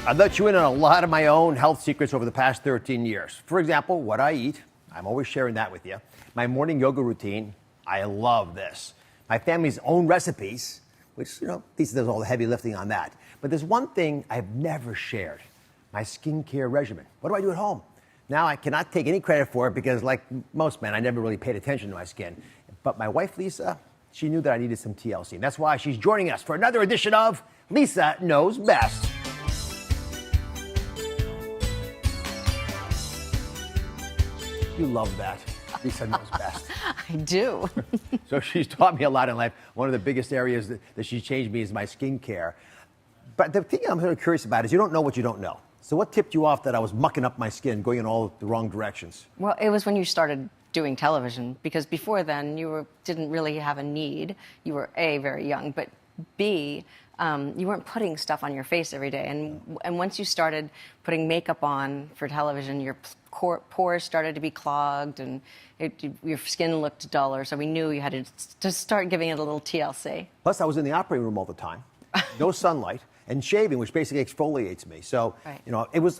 I've let you in on a lot of my own health secrets over the past 13 years. For example, what I eat. I'm always sharing that with you. My morning yoga routine. I love this. My family's own recipes, which, Lisa does all the heavy lifting on that. But there's one thing I've never shared. My skincare regimen. What do I do at home? Now, I cannot take any credit for it because, like most men, I never really paid attention to my skin. But my wife, Lisa, she knew that I needed some TLC. And that's why she's joining us for another edition of Lisa Knows Best. You love that. Lisa knows best. I do. So she's taught me a lot in life. One of the biggest areas that she's changed me is my skincare. But the thing I'm sort of curious about is you don't know what you don't know. So what tipped you off that I was mucking up my skin, going in all the wrong directions? Well, it was when you started doing television, because before then you didn't really have a need. You were A, very young, but B, you weren't putting stuff on your face every day. And once you started putting makeup on for television, your pores started to be clogged and your skin looked duller. So we knew you had to start giving it a little TLC. Plus, I was in the operating room all the time, no sunlight, and shaving, which basically exfoliates me. So, right. I was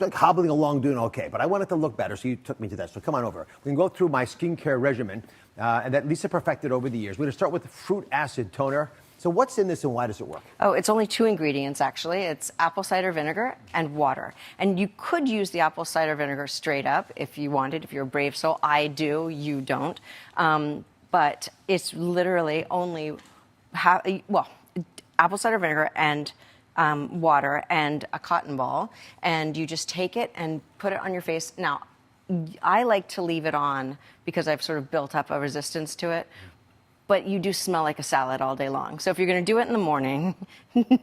like hobbling along doing okay, but I wanted to look better, so you took me to that. So come on over. We can go through my skincare regimen, and that Lisa perfected over the years. We're going to start with the fruit acid toner. So what's in this and why does it work? Oh, it's only 2 ingredients, actually. It's apple cider vinegar and water. And you could use the apple cider vinegar straight up if you wanted, if you're a brave soul. I do, you don't. But it's literally only, apple cider vinegar and water and a cotton ball. And you just take it and put it on your face. Now, I like to leave it on because I've sort of built up a resistance to it. But you do smell like a salad all day long. So if you're going to do it in the morning,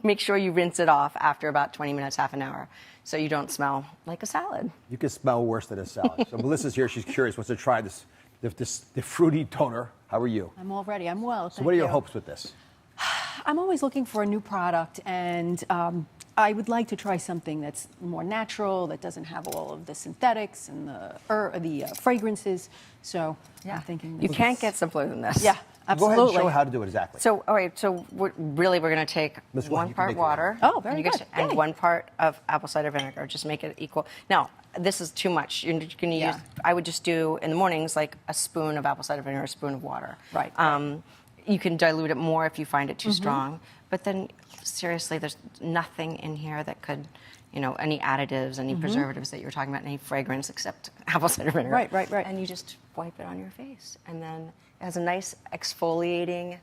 make sure you rinse it off after about 20 minutes, half an hour, so you don't smell like a salad. You can smell worse than a salad. So Melissa's here. She's curious. Wants to try the fruity toner. How are you? I'm all ready. I'm well. So what are your hopes with this? I'm always looking for a new product, and I would like to try something that's more natural, that doesn't have all of the synthetics and the fragrances. So yeah. I'm thinking you can't get simpler than this. Yeah, absolutely. Go ahead and show how to do it exactly. So, all right. So we're going to take one part water. Oh, very good. And 1 part of apple cider vinegar. Just make it equal. Now, this is too much. You're going to use. I would just do in the mornings like a spoon of apple cider vinegar, a spoon of water. Right. You can dilute it more if you find it too strong. But then, seriously, there's nothing in here that could, any additives, any preservatives that you were talking about, any fragrance except apple cider vinegar. Right. And you just wipe it on your face. And then it has a nice exfoliating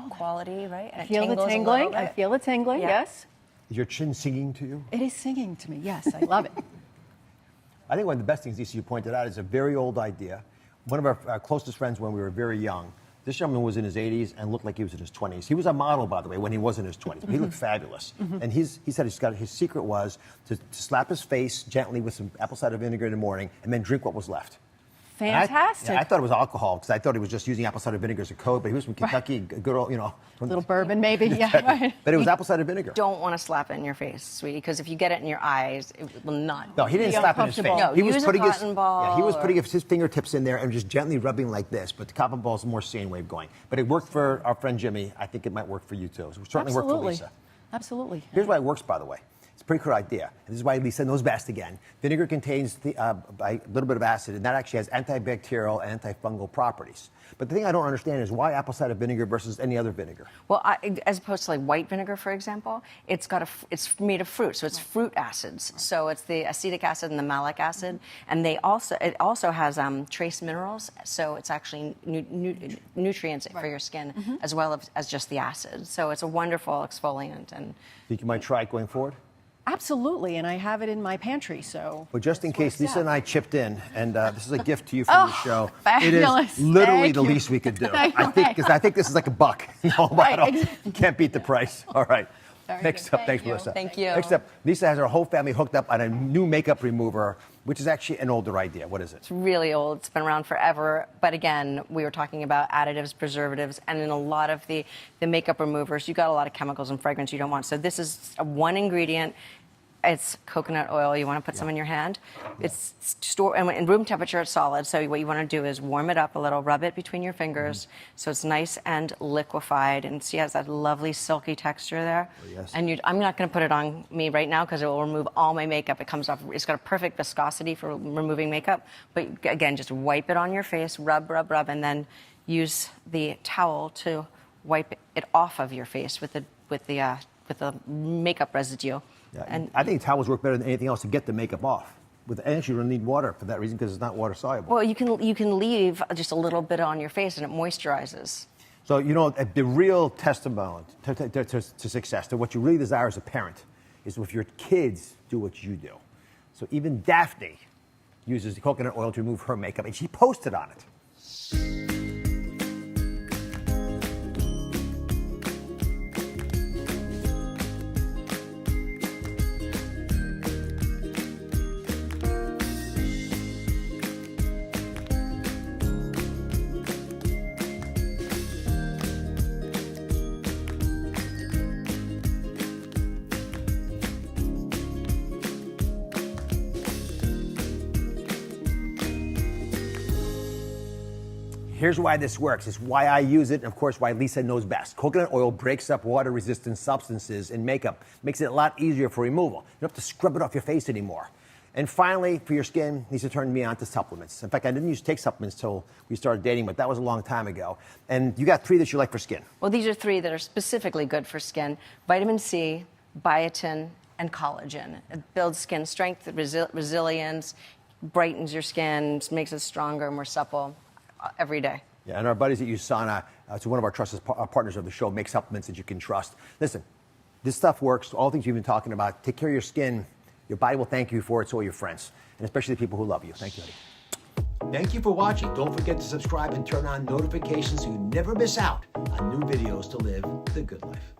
quality, right? And I feel the tingling. I feel the tingling, yes. Is your chin singing to you? It is singing to me, yes. I love it. I think one of the best things, Lisa, you pointed out is a very old idea. One of our closest friends when we were very young, this gentleman was in his 80s and looked like he was in his 20s. He was a model, by the way, when he was in his 20s. But he looked fabulous. And he said his secret was to slap his face gently with some apple cider vinegar in the morning and then drink what was left. Fantastic. I thought it was alcohol because I thought he was just using apple cider vinegar as a code, but he was from Kentucky, good old, A little bourbon, maybe, yeah. Right. But it was apple cider vinegar. Don't want to slap it in your face, sweetie, because if you get it in your eyes, it will not. No, he didn't slap it in his face. No, he was use putting a cotton ball. Yeah, he was putting his fingertips in there and just gently rubbing like this. But the cotton ball is a more sane way of going. But it worked for our friend Jimmy. I think it might work for you too. So it certainly worked for Lisa. Absolutely. Here's why it works, by the way. It's a pretty cool idea. And this is why Lisa knows best again. Vinegar contains a little bit of acid, and that actually has antibacterial and antifungal properties. But the thing I don't understand is why apple cider vinegar versus any other vinegar? Well, as opposed to like white vinegar, for example, it's made of fruit, so it's fruit acids. So it's the acetic acid and the malic acid, and it also has trace minerals, so it's actually nutrients for your skin as well as just the acid. So it's a wonderful exfoliant. And Think you might try it going forward? Absolutely, and I have it in my pantry, so. Well, just in case, Lisa and I chipped in, and this is a gift to you from the show. Fabulous. It is literally Thank the you. least we could do. I think this is like $1. Right, You can't beat the price. All right. Next up, thanks, Melissa. Thank you. Next up, Lisa has her whole family hooked up on a new makeup remover, which is actually an older idea. What is it? It's really old. It's been around forever. But again, we were talking about additives, preservatives, and in a lot of the makeup removers, you got a lot of chemicals and fragrance you don't want. So this is a one ingredient. It's coconut oil. You want to put some in your hand. It's stored, and in room temperature, it's solid. So what you want to do is warm it up a little, rub it between your fingers, so it's nice and liquefied, and see, it has that lovely silky texture there. Oh, yes. And I'm not going to put it on me right now because it will remove all my makeup. It comes off. It's got a perfect viscosity for removing makeup. But again, just wipe it on your face, rub, rub, rub, and then use the towel to wipe it off of your face with the makeup residue. Yeah, And I think towels work better than anything else to get the makeup off. Actually, you don't need water for that reason because it's not water soluble. well, you can leave just a little bit on your face and it moisturizes. So, the real testimony to success, to what you really desire as a parent, is if your kids do what you do. So even Daphne uses coconut oil to remove her makeup, and she posted on it. Here's why this works. It's why I use it, and of course, why Lisa knows best. Coconut oil breaks up water-resistant substances in makeup, makes it a lot easier for removal. You don't have to scrub it off your face anymore. And finally, for your skin, Lisa turned me on to supplements. In fact, I didn't used to take supplements till we started dating, but that was a long time ago. And you got 3 that you like for skin. Well, these are 3 that are specifically good for skin: vitamin C, biotin, and collagen. It builds skin strength, resilience, brightens your skin, makes it stronger, more supple. Every day. Yeah, and our buddies at USANA, it's one of our trusted partners of the show, make supplements that you can trust. Listen, this stuff works. All the things you've been talking about. Take care of your skin. Your body will thank you for it, so will your friends, and especially the people who love you. Thank you, Eddie. Thank you for watching. Don't forget to subscribe and turn on notifications so you never miss out on new videos to live the good life.